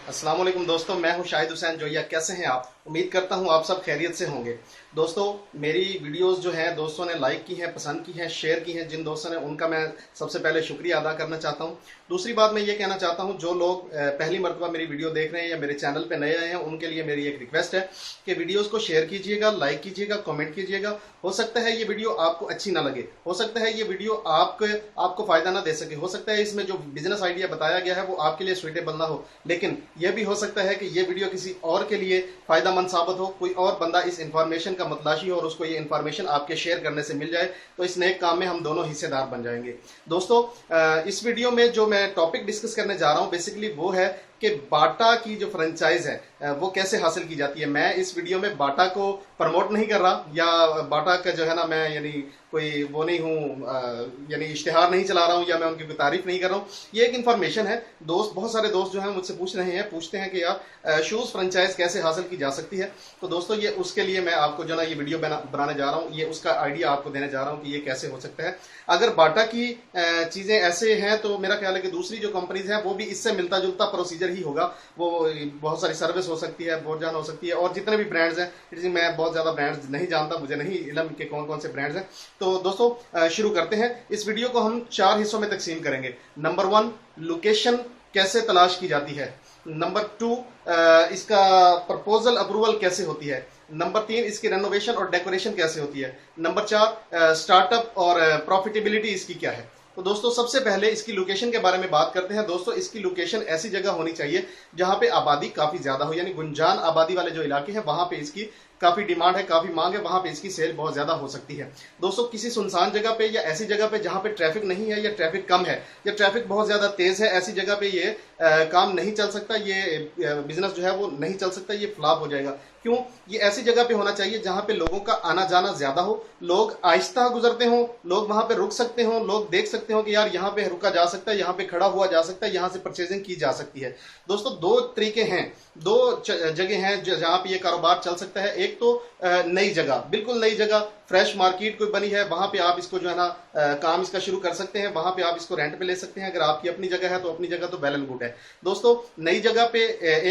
अस्सलाम वालेकुम दोस्तों, मैं हूं शाहिद हुसैन जोया। कैसे हैं आप? उम्मीद करता हूं आप सब खैरियत से होंगे। दोस्तों, मेरी वीडियोस जो हैं दोस्तों ने लाइक की हैं, पसंद की हैं, शेयर की हैं। जिन दोस्तों ने उनका मैं सबसे पहले शुक्रिया अदा करना चाहता हूं। दूसरी बात मैं ये कहना चाहता हूं, जो लोग पहली मरतबा मेरी वीडियो देख रहे हैं या मेरे चैनल पर नए आए हैं, उनके लिए मेरी एक रिक्वेस्ट है कि वीडियोज़ को शेयर कीजिएगा, लाइक कीजिएगा, कॉमेंट कीजिएगा। हो सकता है ये वीडियो आपको अच्छी ना लगे, हो सकता है ये वीडियो आपको फ़ायदा ना दे सके, हो सकता है इसमें जो बिजनेस आइडिया बताया गया है वो आपके लिए सुइटेबल ना हो, लेकिन यह भी हो सकता है कि ये वीडियो किसी और के लिए फायदेमंद साबित हो। कोई और बंदा इस इंफॉर्मेशन का मतलाशी हो और उसको ये इंफॉर्मेशन आपके शेयर करने से मिल जाए, तो इस नेक काम में हम दोनों हिस्सेदार बन जाएंगे। दोस्तों, इस वीडियो में जो मैं टॉपिक डिस्कस करने जा रहा हूं बेसिकली वो है कि बाटा की जो फ्रेंचाइज है वो कैसे हासिल की जाती है। मैं इस वीडियो में बाटा को प्रमोट नहीं कर रहा या बाटा का जो है ना, मैं यानी कोई वो नहीं हूँ, यानी इश्तिहार नहीं चला रहा हूँ या मैं उनकी कोई तारीफ नहीं कर रहा हूँ। ये एक इन्फॉर्मेशन है। बहुत सारे दोस्त जो हैं मुझसे पूछते हैं कि यार शूज़ फ्रेंचाइज कैसे हासिल की जा सकती है। तो दोस्तों, ये उसके लिए मैं आपको जो ना ये वीडियो बनाने जा रहा हूँ, ये उसका आइडिया आपको देने जा रहा हूँ कि ये कैसे हो सकता है। अगर बाटा की चीज़ें ऐसे हैं तो मेरा ख्याल है कि दूसरी जो कंपनीज हैं वो भी इससे मिलता जुलता प्रोसीजर ही होगा। वो बहुत सारी सर्विस हो सकती है, बहुत जान हो सकती है, और जितने भी ब्रांड्स हैं, मैं बहुत ज़्यादा ब्रांड्स नहीं जानता, मुझे नहीं इलम के कौन कौन से ब्रांड्स हैं। तो दोस्तों, शुरू करते हैं। इस वीडियो को हम 4 हिस्सों में तकसीम करेंगे। नंबर 1, लोकेशन कैसे तलाश की जाती है। नंबर 2, इसका प्रपोजल अप्रूवल कैसे होती है। नंबर 3, इसकी रेनोवेशन और डेकोरेशन कैसे होती है। नंबर 4, स्टार्टअप और प्रॉफिटेबिलिटी इसकी क्या है। तो दोस्तों, सबसे पहले इसकी लोकेशन के बारे में बात करते हैं। दोस्तों, इसकी लोकेशन ऐसी जगह होनी चाहिए जहां पे आबादी काफी ज्यादा हो, यानी गुंजान आबादी वाले जो इलाके हैं वहां पे इसकी काफी डिमांड है, काफी मांग है, वहां पे इसकी सेल बहुत ज्यादा हो सकती है। दोस्तों, किसी सुनसान जगह पे या ऐसी जगह पे जहां पे ट्रैफिक नहीं है या ट्रैफिक कम है या ट्रैफिक बहुत ज्यादा तेज है, ऐसी जगह पे ये काम नहीं चल सकता, ये बिजनेस जो है वो नहीं चल सकता, ये फ्लॉप हो जाएगा। क्यों? ये ऐसी जगह पे होना चाहिए जहां पे लोगों का आना जाना ज्यादा हो, लोग आहिस्ता गुजरते हो, लोग वहां पे रुक सकते हो, लोग देख सकते हो कि यार यहाँ पे रुका जा सकता है, यहाँ पे खड़ा हुआ जा सकता है, यहाँ से परचेजिंग की जा सकती है। दोस्तों, 2 तरीके हैं, 2 जगह हैं जहां पे ये कारोबार चल सकता है। एक तो नई जगह, बिल्कुल नई जगह, फ्रेश मार्केट कोई बनी है, वहां पे आप इसको जो है ना काम इसका शुरू कर सकते हैं, वहां पे आप इसको रेंट पे ले सकते हैं। अगर आपकी अपनी जगह है तो अपनी जगह तो वेल एंड गुड है। दोस्तों, नई जगह पे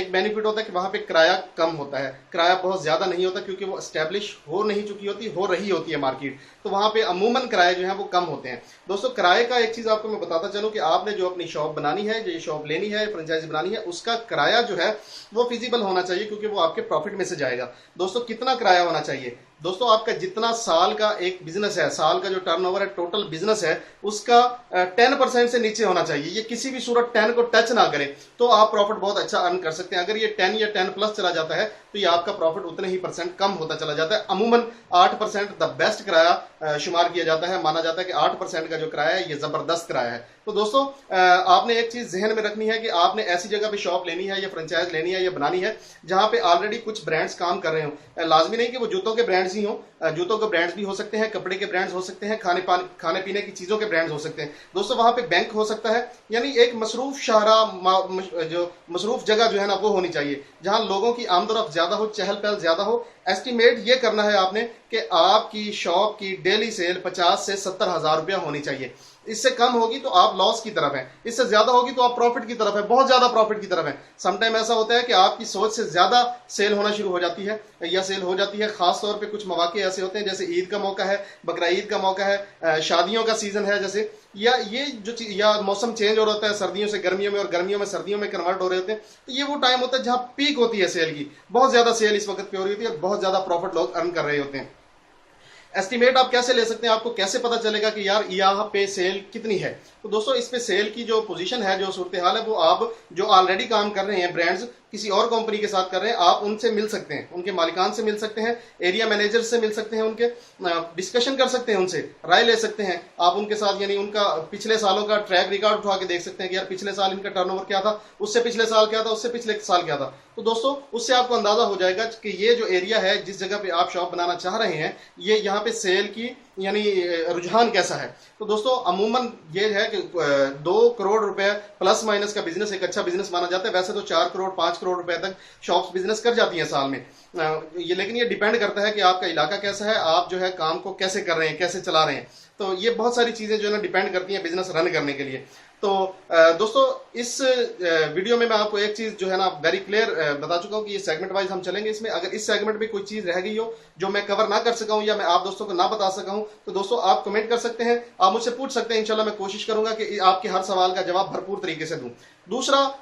एक बेनिफिट होता है कि वहां पे किराया कम होता है, किराया बहुत ज्यादा नहीं होता, क्योंकि वो एस्टेब्लिश हो नहीं चुकी होती, हो रही होती है मार्केट, तो वहां पे अमूमन किराए जो है वो कम होते हैं। दोस्तों, किराए का एक चीज आपको मैं बताता चलूं कि आपने जो अपनी शॉप बनानी है, जो ये शॉप लेनी है, फ्रेंचाइजी बनानी है, उसका किराया जो है वो फिजिबल होना चाहिए, क्योंकि वो आपके प्रॉफिट में से जाएगा। दोस्तों, कितना किराया होना चाहिए? दोस्तों, आपका जितना साल का एक बिजनेस है, साल का जो टर्नओवर है, टोटल बिजनेस है, उसका 10% से नीचे होना चाहिए। ये किसी भी सूरत 10 को टच ना करे तो आप प्रॉफिट बहुत अच्छा अर्न कर सकते हैं। अगर ये 10 या 10 प्लस चला जाता है तो ये आपका प्रॉफिट उतने ही परसेंट कम होता चला जाता है। अमूमन 8% द बेस्ट किराया शुमार किया जाता है। माना जाता है कि 8% का जो किराया है ये जबरदस्त किराया है। तो दोस्तों, आपने एक चीज जहन में रखनी है कि आपने ऐसी जगह पे शॉप लेनी है या फ्रेंचाइज लेनी है या बनानी है जहां पे ऑलरेडी कुछ ब्रांड्स काम कर रहे हो। लाजमी नहीं कि वो जूतों के ब्रांड्स ही हो, जूतों के ब्रांड्स भी हो सकते हैं, कपड़े के ब्रांड्स हो सकते हैं, खाने पीने की चीजों के ब्रांड्स हो सकते हैं। दोस्तों, वहां पे बैंक हो सकता है, यानी एक मसरूफ शाहरा, जो मसरूफ जगह जो है ना वो होनी चाहिए, जहां लोगों की आमदोरफ्त ज्यादा हो, चहल पहल ज्यादा हो। एस्टिमेट ये करना है आपने कि आपकी शॉप की डेली सेल 50 से 70 हजार रुपया होनी चाहिए। इससे कम होगी तो आप लॉस की तरफ हैं, इससे ज्यादा होगी तो आप प्रॉफिट की तरफ है, बहुत ज्यादा प्रॉफिट की तरफ है। समटाइम ऐसा होता है कि आपकी सोच से ज्यादा सेल होना शुरू हो जाती है या सेल हो जाती है। खास तौर पे कुछ मौके ऐसे होते हैं, जैसे ईद का मौका है, बकरा ईद का मौका है, शादियों का सीजन है, जैसे या ये जो या मौसम चेंज हो रहा होता है, सर्दियों से गर्मियों में और गर्मियों में सर्दियों में कन्वर्ट हो रहे होते हैं, तो ये वो टाइम होता है जहां पीक होती है सेल की। बहुत ज्यादा सेल इस वक्त पे हो रही होती है और बहुत ज्यादा प्रॉफिट लोग अर्न कर रहे होते हैं। एस्टिमेट आप कैसे ले सकते हैं? आपको कैसे पता चलेगा कि यार यहाँ पे सेल कितनी है? तो दोस्तों, इस पे सेल की जो पोजीशन है, जो सूरत हाल है, वो आप जो ऑलरेडी काम कर रहे हैं ब्रांड्स किसी और कंपनी के साथ कर रहे हैं, आप उनसे मिल सकते हैं, उनके मालिकान से मिल सकते हैं, एरिया मैनेजर से मिल सकते हैं, उनके डिस्कशन कर सकते हैं, उनसे राय ले सकते हैं आप उनके साथ, यानी उनका पिछले सालों का ट्रैक रिकॉर्ड उठा के देख सकते हैं कि यार पिछले साल इनका टर्नओवर क्या था, उससे पिछले साल क्या था, उससे पिछले साल क्या था। तो दोस्तों, उससे आपको अंदाजा हो जाएगा कि ये जो एरिया है, जिस जगह पे आप शॉप बनाना चाह रहे हैं, ये यहाँ पे सेल की यानी रुझान कैसा है। तो दोस्तों, अमूमन ये है कि 2 करोड़ रुपए प्लस माइनस का बिजनेस एक अच्छा बिजनेस माना जाता है। वैसे तो 4 करोड़ 5 करोड़ रुपए तक शॉप्स बिजनेस कर जाती हैं साल में। लेकिन ये डिपेंड करता है कि आपका इलाका कैसा है, आप जो है काम को कैसे कर रहे हैं, कैसे चला रहे हैं। तो ये बहुत सारी चीजें जो है ना डिपेंड करती हैं बिजनेस रन करने के लिए। तो दोस्तों इस वीडियो में मैं आपको एक चीज जो है ना वेरी क्लियर बता चुका हूं कि ये सेगमेंट वाइज हम चलेंगे इसमें। अगर इस सेगमेंट में कोई चीज रह गई हो जो मैं कवर ना कर सका हूं या मैं आप दोस्तों को ना बता सका हूं, तो दोस्तों आप कमेंट कर सकते हैं, आप मुझसे पूछ सकते हैं। इंशाल्लाह मैं कोशिश करूंगा कि आपके हर सवाल का जवाब भरपूर तरीके से दूं। दूसरा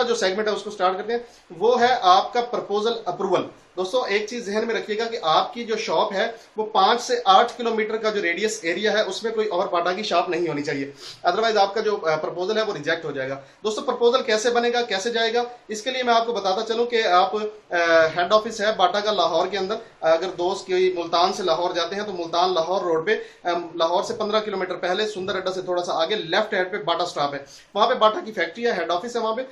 जो सेगमेंट है उसको स्टार्ट करते हैं, वो है आपका प्रपोजल अप्रूवल। दोस्तों एक चीज ध्यान में रखिएगा कि आपकी जो शॉप है वो 5 से 8 किलोमीटर का जो रेडियस एरिया है उसमें कोई और बाटा की शॉप नहीं होनी चाहिए, अदरवाइज आपका जो प्रपोजल है वो रिजेक्ट हो जाएगा। दोस्तों प्रपोजल कैसे बनेगा, कैसे जाएगा, इसके लिए मैं आपको बताता चलूं कि आप हेड ऑफिस है बाटा का लाहौर के अंदर, अगर दोस्त कोई मुल्तान से लाहौर जाते हैं तो मुल्तान लाहौर रोड पे लाहौर से 15 किलोमीटर पहले सुंदर अड्डा से थोड़ा सा आगे लेफ्ट हैंड पे बाटा स्टॉप है, वहां पे बाटा की फैक्ट्री है, हेड ऑफिस है वहां पे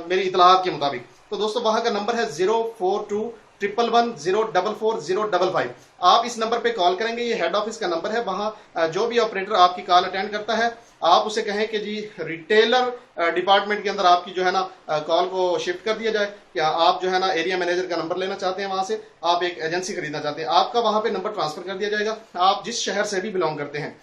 मेरी इतलात के मुताबिक। तो दोस्तों वहां का नंबर है 04211104405। आप इस नंबर पे कॉल करेंगे, ये हेड ऑफिस का नंबर है। वहां जो भी ऑपरेटर आपकी कॉल अटेंड करता है आप उसे कहें कि जी रिटेलर डिपार्टमेंट के अंदर आपकी जो है ना कॉल को शिफ्ट कर दिया जाए, क्या आप जो है ना एरिया मैनेजर का नंबर लेना चाहते हैं, वहां से आप एक एजेंसी खरीदना चाहते हैं, आपका वहां पे नंबर ट्रांसफर कर दिया जाएगा। आप जिस शहर से भी बिलोंग करते हैं,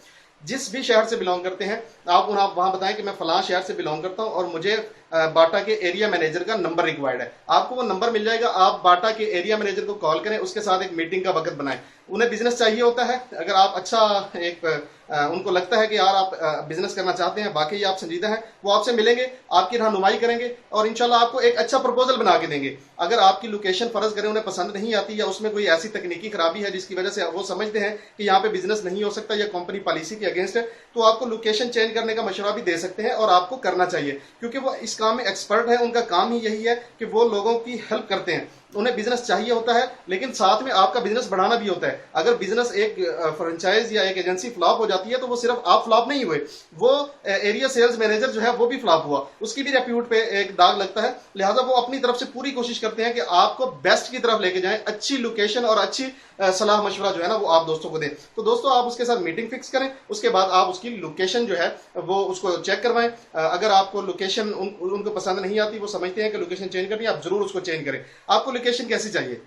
जिस भी शहर से बिलोंग करते हैं, आप वहां बताएं कि मैं फलां शहर से बिलोंग करता हूं और मुझे बाटा के एरिया मैनेजर का नंबर रिक्वायर्ड है। आपको वो नंबर मिल जाएगा, आप बाटा के एरिया मैनेजर को कॉल करें, उसके साथ एक मीटिंग का वक्त बनाएं। उन्हें बिजनेस चाहिए होता है, अगर आप अच्छा एक उनको लगता है कि यार आप बिजनेस करना चाहते हैं, वाकई आप संजीदा हैं, वो आपसे मिलेंगे, आपकी रहनुमाई करेंगे और इंशाल्लाह आपको एक अच्छा प्रपोजल बना के देंगे। अगर आपकी लोकेशन फर्ज करें उन्हें पसंद नहीं आती या उसमें कोई ऐसी तकनीकी खराबी है जिसकी वजह से वो समझते हैं कि यहाँ पे बिजनेस नहीं हो सकता या कंपनी पॉलिसी के अगेंस्ट है, तो आपको लोकेशन चेंज करने का मशवरा भी दे सकते हैं और आपको करना चाहिए, क्योंकि वो इस काम में एक्सपर्ट है। उनका काम ही यही है कि वो लोगों की हेल्प करते हैं, उन्हें बिजनेस चाहिए होता है, लेकिन साथ में आपका बिजनेस बढ़ाना भी होता है। अगर बिजनेस एक फ्रेंचाइज या एक एजेंसी फ्लॉप हो जाती है तो वो सिर्फ आप फ्लॉप नहीं हुए, वो एरिया सेल्स मैनेजर जो है वो भी फ्लॉप हुआ, उसकी भी रेप्यूट पे एक दाग लगता है। लिहाजा वो अपनी तरफ से पूरी कोशिश करते हैं कि आपको बेस्ट की तरफ लेके जाएं, अच्छी लोकेशन और अच्छी सलाह मशवरा जो है ना वो आप दोस्तों को दें। तो दोस्तों आप उसके साथ मीटिंग फिक्स करें, उसके बाद आप उसकी लोकेशन जो है वो उसको चेक करवाएं। अगर आपको लोकेशन उनको पसंद नहीं आती, वो समझते हैं कि लोकेशन चेंज करनी है, आप जरूर उसको चेंज करें। आपको लोकेशन कैसी चाहिए?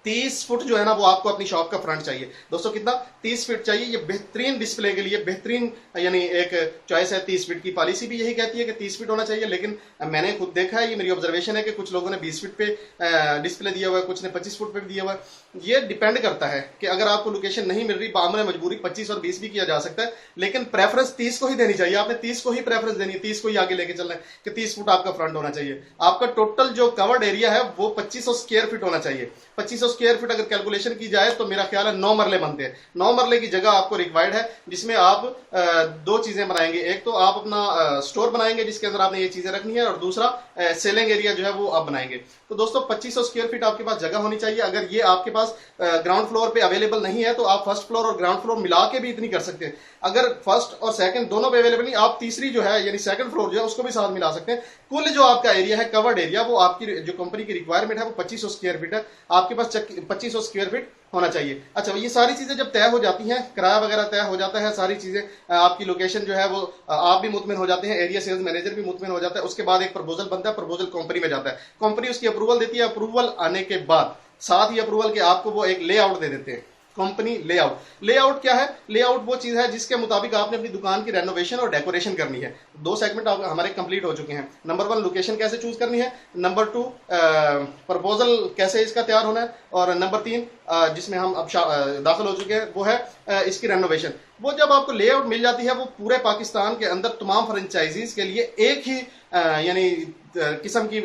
30 फुट जो है ना वो आपको अपनी शॉप का फ्रंट चाहिए। दोस्तों कितना? 30 फीट चाहिए। ये बेहतरीन डिस्प्ले के लिए बेहतरीन यानी एक चॉइस है। 30 फीट की पॉलिसी भी यही कहती है कि 30 फीट होना चाहिए, लेकिन मैंने खुद देखा है, ये मेरी ऑब्जर्वेशन है कि कुछ लोगों ने 20 फीट पे डिस्प्ले दिया हुआ है, कुछ ने 25 फुट पे भी दिया हुआ है। ये डिपेंड करता है कि अगर आपको लोकेशन नहीं मिल रही, बामने मजबूरी 25 और 20 भी किया जा सकता है, लेकिन प्रेफरेंस 30 को ही देनी चाहिए। आपने 30 को ही प्रेफरेंस देनी है, 30 को ही आगे लेके चलना है कि 30 फुट आपका फ्रंट होना चाहिए। आपका टोटल जो कवर्ड एरिया है वो 2500 स्क्वायर फीट होना चाहिए। 2500 स्क्वायर फीट अगर कैलकुलेशन की जाए तो मेरा ख्याल है 9 मरले बनते हैं। 9 मरले की जगह आपको रिक्वायर्ड है, जिसमें आप दो चीजें बनाएंगे। एक तो आप अपना स्टोर बनाएंगे जिसके अंदर आपने ये चीजें रखनी है, और दूसरा सेलिंग एरिया जो है वो आप बनाएंगे। तो दोस्तों 2500 स्क्वायर फीट आपके पास जगह होनी चाहिए। अगर ये आपके पास ग्राउंड फ्लोर पे अवेलेबल नहीं है तो आप फर्स्ट फ्लोर और ग्राउंड फ्लोर मिला के भी इतनी कर सकते हैं। अगर फर्स्ट और सेकंड दोनों पे अवेलेबल नहीं, आप तीसरी जो है यानी सेकंड फ्लोर जो है उसको भी साथ मिला सकते हैं। कुल जो आपका एरिया है कवर्ड एरिया, वो आपकी जो कंपनी की रिक्वायरमेंट है वो 2500 स्क्वायर फीट है। आपके पास 2500 स्क्वायर फीट होना चाहिए। अच्छा, ये सारी चीजें जब तय हो जाती हैं, किराया वगैरह तय हो जाता है, सारी चीजें आपकी लोकेशन जो है वो आप भी मुतमिन हो जाते हैं, एरिया सेल्स मैनेजर भी मुतमिन हो जाता है। उसके बाद एक प्रपोजल बनता है, प्रपोजल कंपनी में जाता है, कंपनी उसकी अप्रूवल देती है। अप्रूवल आने के बाद साथ ही अप्रूवल के आपको वो एक लेआउट दे देते हैं, कंपनी लेआउट। लेआउट क्या है? लेआउट वो चीज है जिसके मुताबिक आपने अपनी दुकान की रेनोवेशन और डेकोरेशन करनी है। दो सेगमेंट हमारे कंप्लीट हो चुके हैं। नंबर 1 लोकेशन कैसे चूज करनी है, नंबर 2 प्रपोजल कैसे इसका तैयार होना है, और नंबर 3 जिसमें हम अब दाखिल हो चुके हैं वो है इसकी रेनोवेशन। वो जब आपको लेआउट मिल जाती है, वो पूरे पाकिस्तान के अंदर तमाम फ्रेंचाइजीज के लिए एक ही यानी किस्म की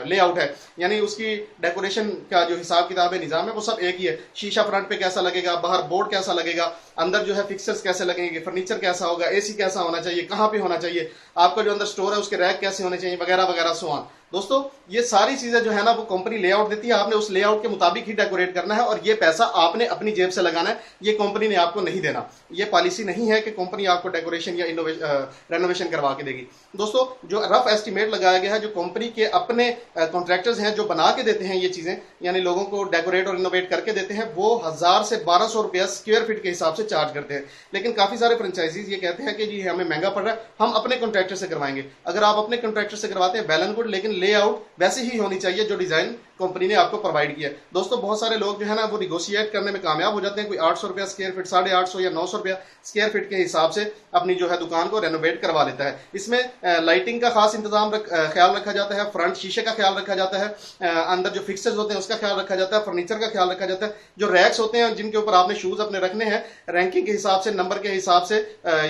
लेआउट है, यानी उसकी डेकोरेशन का जो हिसाब किताब है, निजाम है, वो सब एक ही है। शीशा फ्रंट पे कैसा लगेगा, बाहर बोर्ड कैसा लगेगा, अंदर जो है फिक्सर्स कैसे लगेंगे, फर्नीचर कैसा होगा, एसी कैसा होना चाहिए, कहाँ पे होना चाहिए, आपका जो अंदर स्टोर है उसके रैक कैसे होने चाहिए, वगैरह वगैरह सो ऑन। दोस्तों ये सारी चीजें जो है ना वो कंपनी लेआउट देती है, आपने उस लेआउट के मुताबिक ही डेकोरेट करना है, और ये पैसा आपने अपनी जेब से लगाना है, ये कंपनी ने आपको नहीं देना। ये पॉलिसी नहीं है कि कंपनी आपको डेकोरेशन या रेनोवेशन करवा के देगी। दोस्तों जो रफ एस्टिमेट लगाया गया है, जो कंपनी के अपने कॉन्ट्रैक्टर्स हैं जो बना के देते हैं ये चीजें, यानी लोगों को डेकोरेट और इनोवेट करके देते हैं, वो 1000 से 1200 रुपया स्क्वायर फीट के हिसाब से चार्ज करते हैं। लेकिन काफी सारे फ्रेंचाइजीज ये कहते हैं कि जी हमें महंगा पड़ रहा है, हम अपने कॉन्ट्रैक्टर से करवाएंगे। अगर आप अपने कॉन्ट्रैक्टर से करवाते हैं वेल एंड गुड, लेकिन लेआउट वैसी ही होनी चाहिए जो डिजाइन कंपनी ने आपको प्रोवाइड किया है। दोस्तों बहुत सारे लोग जो है ना वो निगोशिएट करने में कामयाब हो जाते हैं, कोई 800 रुपया स्क्वायर फीट, 850 या 900 रुपया स्क्वायर फीट के हिसाब से अपनी जो है दुकान को रेनोवेट करवा लेता है। इसमें लाइटिंग का खास इंतजाम ख्याल रखा जाता है, फ्रंट शीशे का ख्याल रखा जाता है, अंदर जो फिक्सर्स होते हैं उसका ख्याल रखा जाता है, फर्नीचर का ख्याल रखा जाता है, जो रैक्स होते हैं जिनके ऊपर आपने शूज अपने रखने हैं रैंकिंग के हिसाब से, नंबर के हिसाब से,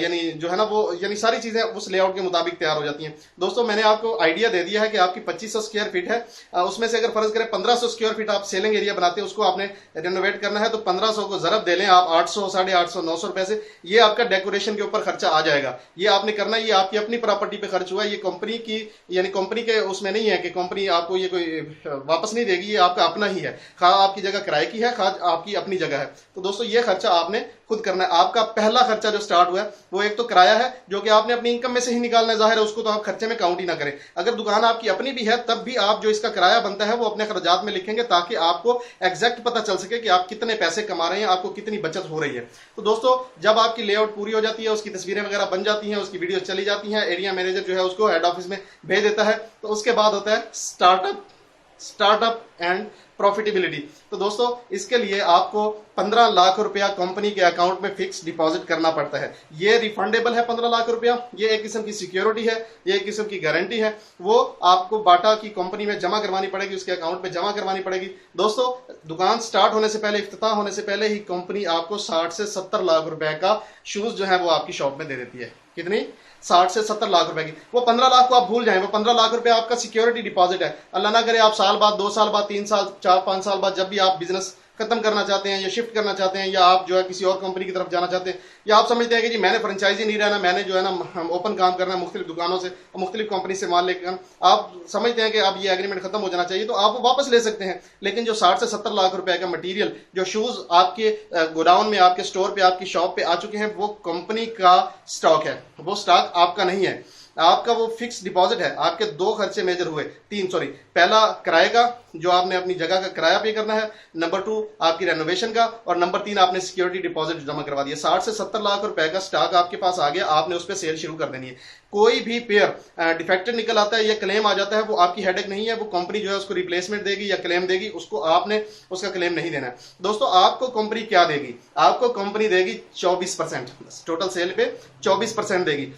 यानी जो है ना वो यानी सारी चीजें उस लेआउट के मुताबिक तैयार हो जाती हैं। दोस्तों मैंने आपको आइडिया दे दिया है कि आपकी 2500 स्क्वायर फीट है, उसमें से अगर फर्ज करें 1500 स्क्वायर फीट आप सेलिंग एरिया बनाते हैं, उसको आपने रेनोवेट करना है, तो 1500 को जरब दे लें आप 800, 850, 900 रुपए से, ये आपका डेकोरेशन के ऊपर खर्चा आ जाएगा। ये आपने करना, ये आपकी अपनी प्रॉपर्टी पे खर्च हुआ, ये कंपनी की यानी कंपनी के उसमें नहीं है कि कंपनी आपको ये कोई वापस नहीं देगी, ये आपका अपना ही है, खा आपकी जगह किराए की है, खा आपकी अपनी जगह है। तो दोस्तों ये खर्चा आपने खुद करना है। आपका पहला खर्चा जो स्टार्ट हुआ है वो एक तो किराया है जो कि आपने अपनी इनकम में से ही निकालना है, जाहिर है उसको तो आप खर्चे में काउंट ही ना करें। अगर दुकान आपकी अपनी भी है तब भी आप जो इसका किराया बनता है वो अपने खर्चात में लिखेंगे ताकि आपको एग्जैक्ट पता चल सके कि आप कितने पैसे कमा रहे हैं, आपको कितनी बचत हो रही है। तो दोस्तों जब आपकी लेआउट पूरी हो जाती है, उसकी तस्वीरें वगैरह बन जाती हैं, उसकी वीडियो चली जाती हैं, एरिया मैनेजर जो है उसको हेड ऑफिस में भेज देता है, तो उसके बाद होता है स्टार्टअप एंड प्रॉफिटेबिलिटी। तो दोस्तों इसके लिए आपको 15 लाख रुपया कंपनी के अकाउंट में फिक्स डिपॉजिट करना पड़ता है। ये रिफंडेबल है 15 लाख रुपया, ये एक किस्म की सिक्योरिटी है, ये एक किस्म की गारंटी है, वो आपको बाटा की कंपनी में जमा करवानी पड़ेगी, उसके अकाउंट में जमा करवानी पड़ेगी। दोस्तों दुकान स्टार्ट होने से पहले, इफ्तिताह होने से पहले ही कंपनी आपको 60 से 70 लाख रुपए का शूज जो है वो आपकी शॉप में दे देती है। कितनी? 60 से 70 लाख रुपए की। वो 15 लाख को आप भूल जाएं, वो 15 लाख रुपए आपका सिक्योरिटी डिपॉजिट है। अल्लाह ना करे आप साल बाद, 2 साल बाद, 3 साल, 4-5 साल बाद जब भी आप बिजनेस खत्म करना चाहते हैं या शिफ्ट करना चाहते हैं या आप जो है किसी और कंपनी की तरफ जाना चाहते हैं, या आप समझते हैं कि जी मैंने फ्रेंचाइजी नहीं रहना, मैंने जो है ना ओपन काम करना है, मुख्तलिफ दुकानों से और मुख्तलिफ कंपनी से माल लेकर, आप समझते हैं कि अब ये एग्रीमेंट खत्म हो जाना चाहिए, तो आप वो वापस ले सकते हैं। लेकिन जो 60 से 70 लाख रुपए का मटीरियल, जो शूज आपके गोडाउन में, आपके स्टोर पे, आपकी शॉप पे आ चुके हैं, वो कंपनी का स्टॉक है, वो स्टॉक आपका नहीं है। आपका वो फिक्स डिपॉजिट है। आपके 2 खर्चे मेजर हुए, 3 सॉरी, पहला किराए का जो आपने अपनी जगह का किराया पे करना है, नंबर 2 आपकी रेनोवेशन का, और नंबर 3 आपने सिक्योरिटी डिपॉजिट जमा करवा दिया। 60 से 70 लाख रुपए का स्टॉक आपके पास आ गया, आपने उस पर सेल शुरू कर देनी है। कोई भी पेयर डिफेक्टेड निकल आता है या क्लेम आ जाता है, वो आपकी हेडेक नहीं है, वो कंपनी जो है उसको रिप्लेसमेंट देगी या क्लेम देगी, उसको आपने उसका क्लेम नहीं देना है। दोस्तों आपको कंपनी क्या देगी? आपको कंपनी देगी 24%, टोटल सेल पे 24% देगी।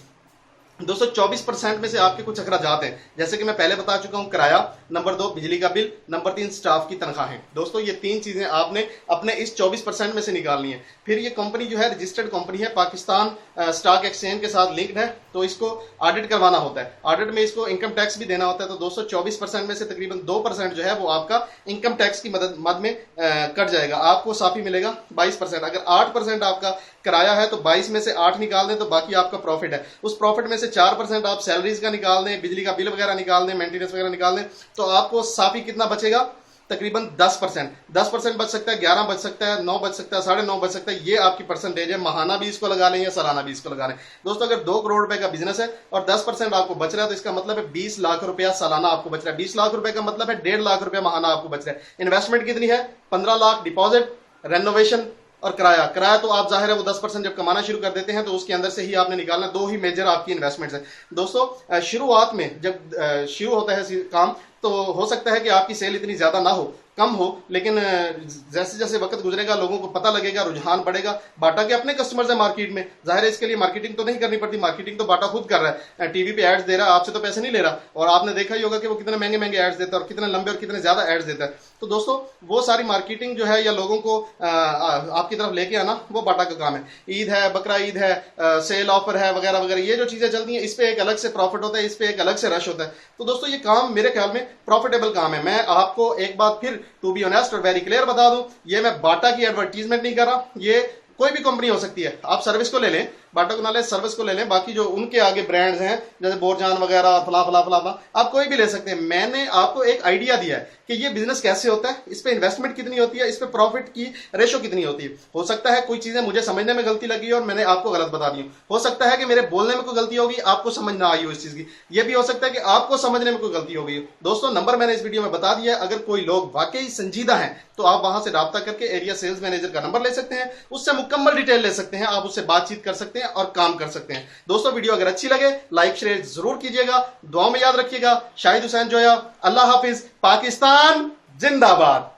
दोस्तों 24% में से आपके कुछ अखराजात हैं, जैसे कि मैं पहले बता चुका हूं, किराया, नंबर 2 बिजली का बिल, नंबर 3 स्टाफ की तनख्वाहें। दोस्तों ये 3 चीजें आपने अपने इस 24% में से निकालनी है। फिर ये कंपनी जो है रजिस्टर्ड कंपनी है, पाकिस्तान स्टॉक एक्सचेंज के साथ लिंक्ड है, तो इसको ऑडिट करवाना होता है, ऑडिट में इसको इनकम टैक्स भी देना होता है। तो दोस्तों 24% में से तकरीबन 2% जो है वो आपका इनकम टैक्स की मद में कट जाएगा, आपको साफी मिलेगा 22%। अगर 8% आपका किराया है तो 22 में से 8 निकाल दें तो बाकी आपका प्रॉफिट है। उस प्रॉफिट में से 4% आप सैलरीज का निकाल दें, बिजली का बिल वगैरह निकाल दें, मेंटेनेंस वगैरह निकाल दें, तो आपको साफी कितना बचेगा? तकरीबन 10%। 10% बच सकता है, 11 बच सकता है, 9 बच सकता है, 9.5 बच सकता है। ये आपकी परसेंटेज है, महाना भी इसको लगा लें या सालाना भी इसको लगा लें। दोस्तों अगर 2 करोड़ रुपए का बिजनेस है और 10% आपको बच रहा है तो इसका मतलब है 20 लाख रुपया सालाना आपको बच रहा है। 20 लाख रुपए का मतलब है 1.5 लाख रुपया महाना आपको बच रहा है। इन्वेस्टमेंट कितनी है? 15 लाख डिपॉजिट, रेनोवेशन और किराया। किराया तो आप जाहिर है वो 10% जब कमाना शुरू कर देते हैं तो उसके अंदर से ही आपने निकालना। 2 ही मेजर आपकी इन्वेस्टमेंट्स हैं। दोस्तों शुरुआत में जब शुरू होता है काम तो हो सकता है कि आपकी सेल इतनी ज्यादा ना हो, कम हो, लेकिन जैसे जैसे वक्त गुजरेगा लोगों को पता लगेगा, रुझान बढ़ेगा। बाटा के अपने कस्टमर्स है मार्केट में, जाहिर है इसके लिए मार्केटिंग तो नहीं करनी पड़ती, मार्केटिंग तो बाटा खुद कर रहा है, टीवी पे एड्स दे रहा है, आपसे तो पैसे नहीं ले रहा। और आपने देखा ही होगा कि वो कितने महंगे महंगे एड्स देता है और कितने लंबे और कितने ज्यादा एड्स देता है। तो दोस्तों वो सारी मार्केटिंग जो है या लोगों को आपकी तरफ लेके आना, वो बाटा का काम है। ईद है, बकरा ईद है, सेल ऑफर है, वगैरह वगैरह, ये जो चीजें चलती हैं इस पे एक अलग से प्रॉफिट होता है, इस पे एक अलग से रश होता है। तो दोस्तों ये काम मेरे ख्याल में प्रॉफिटेबल काम है। मैं आपको एक बात फिर टू बी ऑनेस्ट और वेरी क्लियर बता दूं, ये मैं बाटा की एडवर्टीजमेंट नहीं कर रहा, ये कोई भी कंपनी हो सकती है। आप सर्विस को ले लें, बाटा को ना ले, सर्विस को ले लें, बाकी जो उनके आगे ब्रांड्स हैं जैसे बोरजान वगैरह, फला फला फला फला, आप कोई भी ले सकते हैं। मैंने आपको एक आइडिया दिया है कि ये बिजनेस कैसे होता है, इस पे इन्वेस्टमेंट कितनी होती है, इस पे प्रॉफिट की रेशो कितनी होती है। हो सकता है कोई चीजें मुझे समझने में गलती लगी और मैंने आपको गलत बता दी हो सकता है कि मेरे बोलने में कोई गलती होगी, आपको समझ ना आई हो इस चीज की। यह भी हो सकता है कि आपको समझने में कोई गलती होगी। दोस्तों नंबर मैंने इस वीडियो में बता दिया है, अगर कोई लोग वाकई संजीदा हैं तो आप वहां से राब्ता करके एरिया सेल्स मैनेजर का नंबर ले सकते हैं, उससे मुकम्मल डिटेल ले सकते हैं, आप उससे बातचीत कर सकते हैं और काम कर सकते हैं। दोस्तों वीडियो अगर अच्छी लगे लाइक शेयर जरूर कीजिएगा, दुआ में याद रखिएगा। शाहिद हुसैन जोया, अल्लाह हाफिज, पाकिस्तान जिंदाबाद।